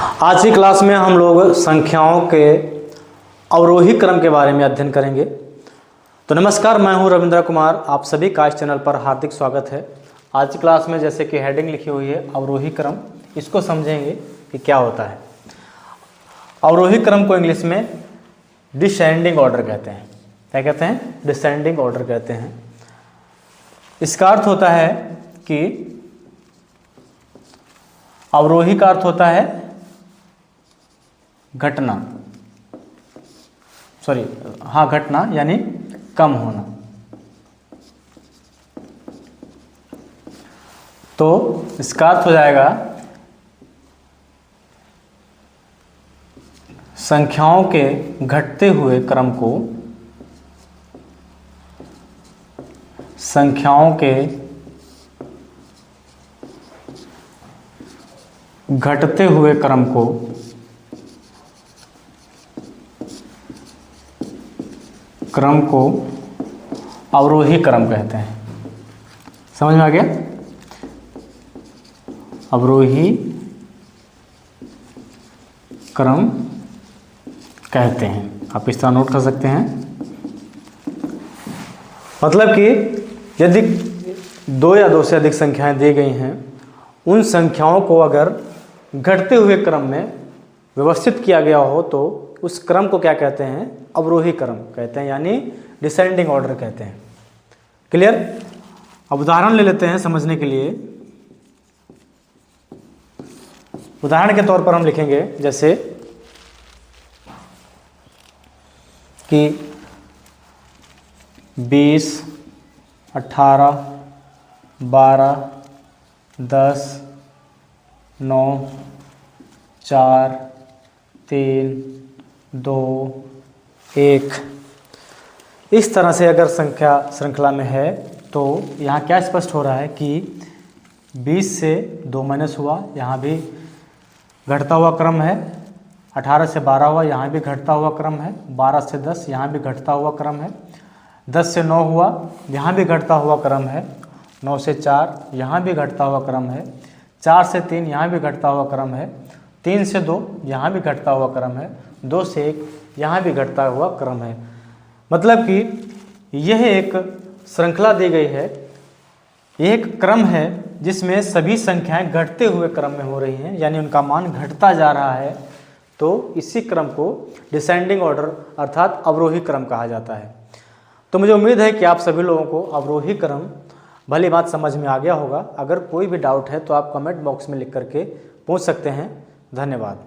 आज की क्लास में हम लोग संख्याओं के अवरोही क्रम के बारे में अध्ययन करेंगे। तो नमस्कार, मैं हूं रविंद्र कुमार, आप सभी का इस चैनल पर हार्दिक स्वागत है। आज की क्लास में जैसे कि हेडिंग लिखी हुई है अवरोही क्रम, इसको समझेंगे कि क्या होता है। अवरोही क्रम को इंग्लिश में डिसेंडिंग ऑर्डर कहते हैं। क्या कहते हैं? डिसेंडिंग ऑर्डर कहते हैं। इसका अर्थ होता है कि अवरोही का अर्थ होता है घटना, घटना यानी कम होना। तो इसका अर्थ हो जाएगा संख्याओं के घटते हुए क्रम को, संख्याओं के घटते हुए क्रम को अवरोही क्रम कहते हैं। समझ में आ गया? अवरोही क्रम कहते हैं। आप इस तरह नोट कर सकते हैं। मतलब कि यदि दो या दो से अधिक संख्याएं दी गई हैं, उन संख्याओं को अगर घटते हुए क्रम में व्यवस्थित किया गया हो तो उस क्रम को क्या कहते हैं? अवरोही क्रम कहते हैं, यानी डिसेंडिंग ऑर्डर कहते हैं। क्लियर? अब उदाहरण ले लेते हैं समझने के लिए। उदाहरण के तौर पर हम लिखेंगे जैसे कि 20, 18, 12, 10, 9, 4, 3, 2, 1। इस तरह से अगर संख्या श्रृंखला में है तो यहाँ क्या स्पष्ट हो रहा है कि 20 से 2 माइनस हुआ, यहाँ भी घटता हुआ क्रम है। 18 से 12 हुआ, यहाँ भी घटता हुआ क्रम है। 12 से 10, यहाँ भी घटता हुआ क्रम है। 10 से 9 हुआ, यहाँ भी घटता हुआ क्रम है। 9 से 4, यहाँ भी घटता हुआ क्रम है। 4 से 3, यहाँ भी घटता हुआ क्रम है। 3 से 2, यहाँ भी घटता हुआ क्रम है। 2 से 1, यहाँ भी घटता हुआ क्रम है। मतलब कि यह एक श्रृंखला दी गई है, यह एक क्रम है जिसमें सभी संख्याएं घटते हुए क्रम में हो रही हैं, यानी उनका मान घटता जा रहा है। तो इसी क्रम को डिसेंडिंग ऑर्डर अर्थात अवरोही क्रम कहा जाता है। तो मुझे उम्मीद है कि आप सभी लोगों को अवरोही क्रम भली बात समझ में आ गया होगा। अगर कोई भी डाउट है तो आप कमेंट बॉक्स में लिख करके पूछ सकते हैं। धन्यवाद।